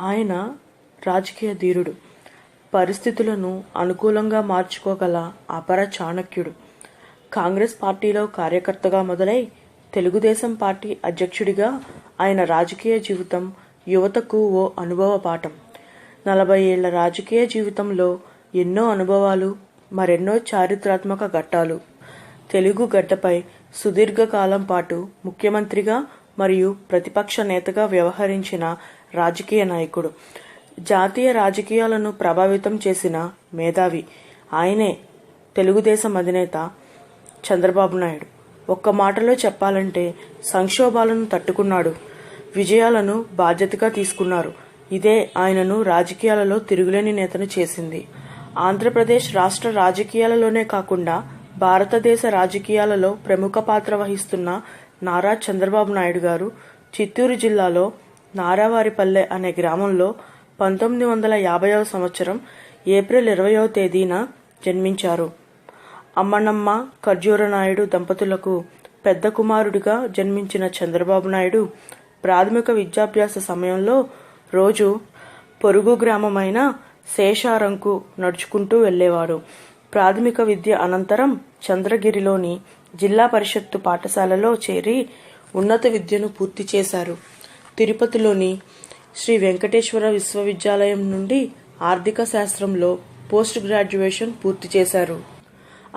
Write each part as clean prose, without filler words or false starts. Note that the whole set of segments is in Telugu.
ఆయన రాజకీయ ధీరుడు, పరిస్థితులను అనుకూలంగా మార్చుకోగల అపర చాణక్యుడు. కాంగ్రెస్ పార్టీలో కార్యకర్తగా మొదలై తెలుగుదేశం పార్టీ అధ్యక్షుడిగా ఆయన రాజకీయ జీవితం యువతకు ఓ అనుభవ పాఠం. 40 ఏళ్ల రాజకీయ జీవితంలో ఎన్నో అనుభవాలు, మరెన్నో చారిత్రాత్మక ఘట్టాలు. తెలుగు గడ్డపై సుదీర్ఘకాలం పాటు ముఖ్యమంత్రిగా మరియు ప్రతిపక్ష నేతగా వ్యవహరించిన రాజకీయ నాయకుడు. జాతీయ రాజకీయాలను ప్రభావితం చేసిన మేధావి. ఆయనే తెలుగుదేశం అధినేత చంద్రబాబు నాయుడు. ఒక్క మాటలో చెప్పాలంటే సంక్షోభాలను తట్టుకున్నాడు, విజయాలను బాధ్యతగా తీసుకున్నారు. ఇదే ఆయనను రాజకీయాలలో తిరుగులేని నేతను చేసింది. ఆంధ్రప్రదేశ్ రాష్ట్ర రాజకీయాలలోనే కాకుండా భారతదేశ రాజకీయాలలో ప్రముఖ పాత్ర వహిస్తున్న నారా చంద్రబాబు నాయుడు గారు చిత్తూరు జిల్లాలో నారావారిపల్లె అనే గ్రామంలో 1950వ సంవత్సరం ఏప్రిల్ 20వ తేదీన జన్మించారు. అమ్మనమ్మ ఖర్జూర నాయుడు దంపతులకు పెద్ద కుమారుడిగా జన్మించిన చంద్రబాబు నాయుడు ప్రాథమిక విద్యాభ్యాస సమయంలో రోజు పొరుగు గ్రామమైన శేషారంకు నడుచుకుంటూ వెళ్లేవాడు. ప్రాథమిక విద్య అనంతరం చంద్రగిరిలోని జిల్లా పరిషత్తు పాఠశాలలో చేరి ఉన్నత విద్యను పూర్తి చేశారు. తిరుపతిలోని శ్రీ వెంకటేశ్వర విశ్వవిద్యాలయం నుండి ఆర్థిక శాస్త్రంలో పోస్ట్ గ్రాడ్యుయేషన్ పూర్తి చేశారు.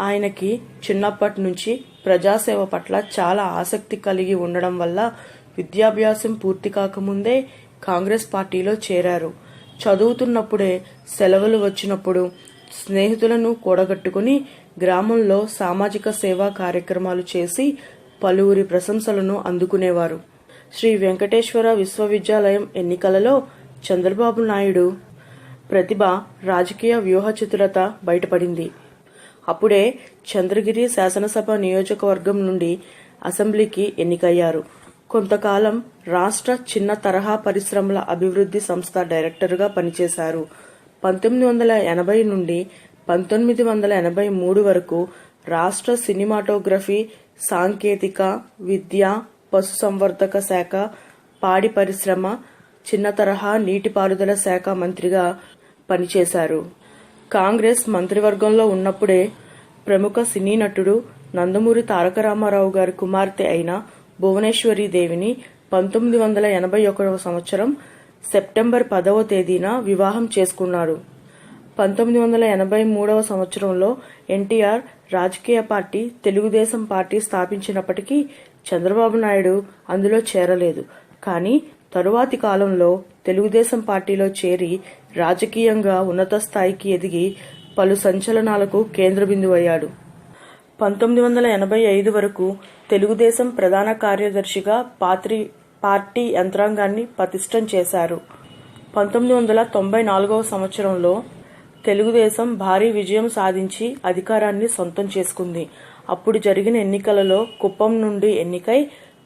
ఆయనకి చిన్నప్పటి నుంచి ప్రజాసేవ పట్ల చాలా ఆసక్తి కలిగి ఉండడం వల్ల విద్యాభ్యాసం పూర్తి కాకముందే కాంగ్రెస్ పార్టీలో చేరారు. చదువుతున్నప్పుడే సెలవులు వచ్చినప్పుడు స్నేహితులను కూడగట్టుకుని గ్రామంలో సామాజిక సేవా కార్యక్రమాలు చేసి పలువురి ప్రశంసలను అందుకునేవారు. శ్రీ వెంకటేశ్వర విశ్వవిద్యాలయం ఎన్నికలలో చంద్రబాబు నాయుడు ప్రతిభ, రాజకీయ వ్యూహ చతురత బయటపడింది. అప్పుడే చంద్రగిరి శాసనసభ నియోజకవర్గం నుండి అసెంబ్లీకి ఎన్నికయ్యారు. కొంతకాలం రాష్ట్ర చిన్న తరహా పరిశ్రమల అభివృద్ధి సంస్థ డైరెక్టర్గా పనిచేశారు. 1980 నుండి 1983 వరకు రాష్ట్ర సినిమాటోగ్రఫీ, సాంకేతిక, విద్య, పశుసంవర్ధక శాఖ, పాడి పరిశ్రమ, చిన్న తరహా నీటిపారుదల శాఖ మంత్రిగా పనిచేశారు. కాంగ్రెస్ మంత్రివర్గంలో ఉన్నప్పుడే ప్రముఖ సినీ నటుడు నందమూరి తారక రామారావు గారి కుమార్తె అయిన భువనేశ్వరీ దేవిని 1981వ సంవత్సరం సెప్టెంబర్ 10వ తేదీన వివాహం చేసుకున్నారు. 1983వ సంవత్సరంలో ఎన్టీఆర్ రాజకీయ పార్టీ తెలుగుదేశం పార్టీ స్థాపించినప్పటికీ చంద్రబాబు నాయుడు అందులో చేరలేదు. కానీ తరువాతి కాలంలో తెలుగుదేశం పార్టీలో చేరి రాజకీయంగా ఉన్నత స్థాయికి ఎదిగి పలు సంచలనాలకు కేంద్ర బిందువయ్యాడు. 1985 వరకు తెలుగుదేశం ప్రధాన కార్యదర్శిగా పార్టీ యంత్రాంగాన్ని పటిష్టం చేశారు. 1994వ సంవత్సరంలో తెలుగుదేశం భారీ విజయం సాధించి అధికారాన్ని సొంతం చేసుకుంది. అప్పుడు జరిగిన ఎన్నికలలో కుప్పం నుండి ఎన్నికై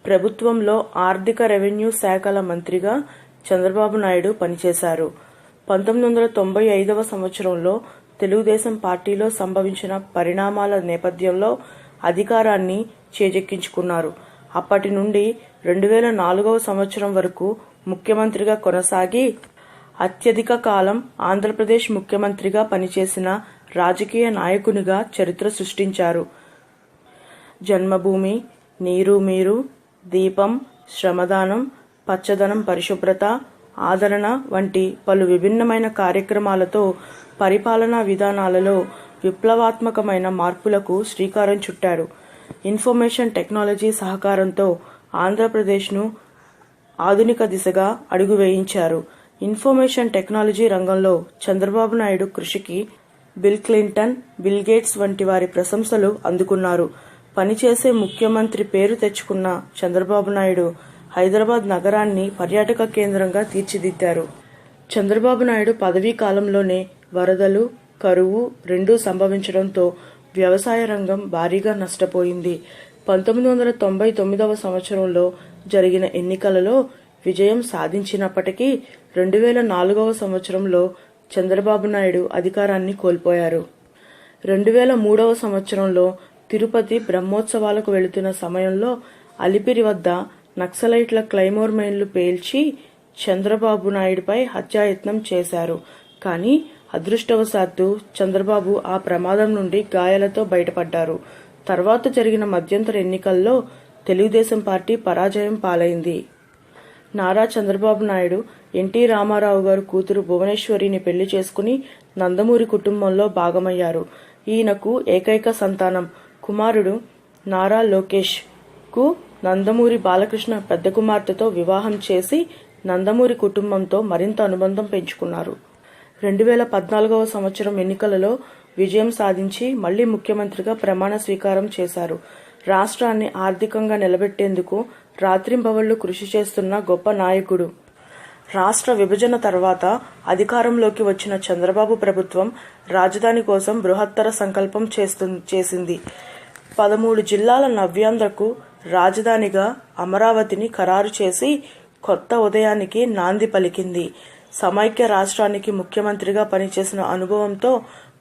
ప్రభుత్వంలో ఆర్థిక రెవెన్యూ శాఖల మంత్రిగా చంద్రబాబు నాయుడు పనిచేశారు. 1995వ సంవత్సరంలో తెలుగుదేశం పార్టీలో సంభవించిన పరిణామాల నేపథ్యంలో అధికారాన్ని చేజెక్కించుకున్నారు. అప్పటి నుండి 2004వ సంవత్సరం వరకు ముఖ్యమంత్రిగా కొనసాగి అత్యధిక కాలం ఆంధ్రప్రదేశ్ ముఖ్యమంత్రిగా పనిచేసిన రాజకీయ నాయకునిగా చరిత్ర సృష్టించారు. జన్మభూమి, నీరు మీరు, దీపం, శ్రమదానం, పచ్చదనం పరిశుభ్రత, ఆదరణ వంటి పలు విభిన్నమైన కార్యక్రమాలతో పరిపాలనా విధానాలలో విప్లవాత్మకమైన మార్పులకు శ్రీకారం చుట్టారు. ఇన్ఫర్మేషన్ టెక్నాలజీ సహకారంతో ఆంధ్రప్రదేశ్ను ఆధునిక దిశగా అడుగు వేయించారు. ఇన్ఫర్మేషన్ టెక్నాలజీ రంగంలో చంద్రబాబు నాయుడు కృషికి బిల్ క్లింటన్, బిల్ గేట్స్ వంటి వారి ప్రశంసలు అందుకున్నారు. పనిచేసే ముఖ్యమంత్రి పేరు తెచ్చుకున్న చంద్రబాబు నాయుడు హైదరాబాద్ నగరాన్ని పర్యాటక కేంద్రంగా తీర్చిదిద్దారు. చంద్రబాబు నాయుడు పదవీ కాలంలోనే వరదలు, కరువు రెండూ సంభవించడంతో వ్యవసాయ రంగం భారీగా నష్టపోయింది. 1999వ సంవత్సరంలో జరిగిన ఎన్నికలలో విజయం సాధించినప్పటికీ 2004వ సంవత్సరంలో చంద్రబాబు నాయుడు అధికారాన్ని కోల్పోయారు. 2003వ సంవత్సరంలో తిరుపతి బ్రహ్మోత్సవాలకు వెళుతున్న సమయంలో అలిపిరి వద్ద నక్సలైట్ల క్లైమోర్ మైన్లు పేల్చి చంద్రబాబు నాయుడుపై హత్యాయత్నం చేశారు. కానీ అదృష్టవశాత్తు చంద్రబాబు ఆ ప్రమాదం నుండి గాయాలతో బయటపడ్డారు. తర్వాత జరిగిన మధ్యంతర ఎన్నికల్లో తెలుగుదేశం పార్టీ పరాజయం పాలైంది. నారా చంద్రబాబు నాయుడు ఎన్టీ రామారావు గారు కూతురు భువనేశ్వరిని పెళ్లి చేసుకుని నందమూరి కుటుంబంలో భాగమయ్యారు. ఈయనకు ఏకైక సంతానం కుమారుడు నారా లోకేష్ కు నందమూరి బాలకృష్ణ పెద్ద కుమార్తెతో వివాహం చేసి నందమూరి కుటుంబంతో మరింత అనుబంధం పెంచుకున్నారు. 2014వ సంవత్సరం ఎన్నికలలో విజయం సాధించి మళ్లీ ముఖ్యమంత్రిగా ప్రమాణ స్వీకారం చేశారు. రాష్ట్రాన్ని ఆర్థికంగా నిలబెట్టేందుకు రాత్రింబవళ్లు కృషి చేస్తున్న గొప్ప నాయకుడు. రాష్ట్ర విభజన తర్వాత అధికారంలోకి వచ్చిన చంద్రబాబు ప్రభుత్వం రాజధాని కోసం బృహత్తర సంకల్పం చేసింది. 13 జిల్లాల నవ్యాంధ్రకు రాజధానిగా అమరావతిని ఖరారు చేసి కొత్త ఉదయానికి నాంది పలికింది. సమైక్య రాష్ట్రానికి ముఖ్యమంత్రిగా పనిచేసిన అనుభవంతో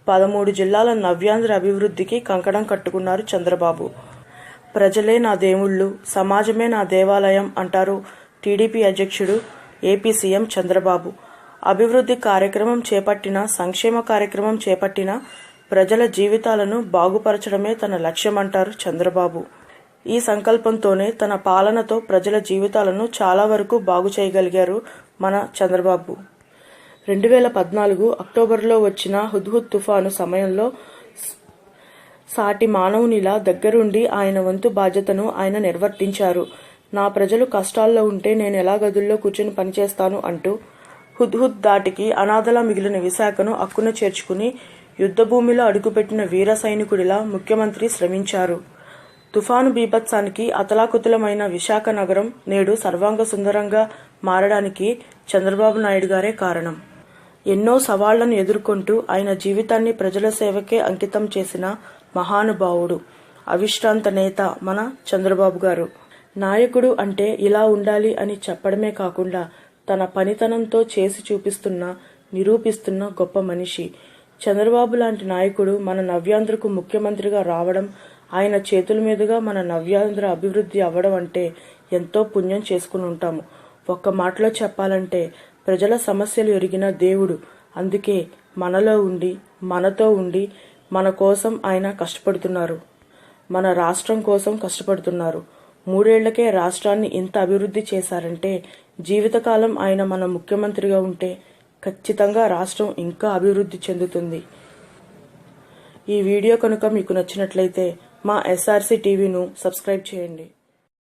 13 జిల్లాల నవ్యాంధ్ర అభివృద్ధికి కంకణం కట్టుకున్నారు చంద్రబాబు. ప్రజలే నా దేవుళ్లు, సమాజమే నా దేవాలయం అంటారు టీడీపీ అధ్యక్షుడు, ఏపీ సీఎం చంద్రబాబు. అభివృద్ధి కార్యక్రమం చేపట్టినా, సంక్షేమ కార్యక్రమం చేపట్టినా ప్రజల జీవితాలను బాగుపరచడమే తన లక్ష్యమంటారు చంద్రబాబు. ఈ సంకల్పంతోనే తన పాలనతో ప్రజల జీవితాలను చాలా వరకు బాగు చేయగలిగారు మన చంద్రబాబు. 2014 అక్టోబర్లో వచ్చిన హుద్హుద్ తుఫాను సమయంలో సాటి మానవునిలా దగ్గరుండి ఆయన వంతు బాధ్యతను ఆయన నిర్వర్తించారు. నా ప్రజలు కష్టాల్లో ఉంటే నేను ఎలా గదుల్లో కూర్చొని పనిచేస్తాను అంటూ హుద్హుద్ దాటికి అనాథలా మిగిలిన విశాఖను అక్కున చేర్చుకుని యుద్ధభూమిలో అడుగుపెట్టిన వీర సైనికుడిలా ముఖ్యమంత్రి శ్రమించారు. తుఫాను బీభత్సానికి అతలాకుతలమైన విశాఖ నగరం నేడు సర్వాంగ సుందరంగా మారడానికి చంద్రబాబు నాయుడు గారే కారణం. ఎన్నో సవాళ్లను ఎదుర్కొంటూ ఆయన జీవితాన్ని ప్రజల సేవకే అంకితం చేసిన మహానుభావుడు, అవిశ్రాంత నేత మన చంద్రబాబు గారు. నాయకుడు అంటే ఇలా ఉండాలి అని చెప్పడమే కాకుండా తన పనితనంతో చేసి నిరూపిస్తున్న గొప్ప మనిషి. చంద్రబాబు లాంటి నాయకుడు మన నవ్యాంధ్రకు ముఖ్యమంత్రిగా రావడం, ఆయన చేతుల మీదుగా మన నవ్యాంధ్ర అభివృద్ధి అవ్వడం అంటే ఎంతో పుణ్యం చేసుకుని ఉంటాము. ఒక్క మాటలో చెప్పాలంటే ప్రజల సమస్యలు ఎరిగిన దేవుడు. అందుకే మనలో ఉండి, మనతో ఉండి, మన కోసం ఆయన కష్టపడుతున్నారు. మన రాష్ట్రం కోసం కష్టపడుతున్నారు. 3 ఏళ్లకే రాష్ట్రాన్ని ఇంత అభివృద్ధి చేశారంటే జీవితకాలం ఆయన మన ముఖ్యమంత్రిగా ఉంటే ఖచ్చితంగా రాష్ట్రం ఇంకా అభివృద్ధి చెందుతుంది. ఈ వీడియో కనుక మీకు నచ్చినట్లయితే మా ఎస్ఆర్సీ టీవీను సబ్స్క్రైబ్ చేయండి.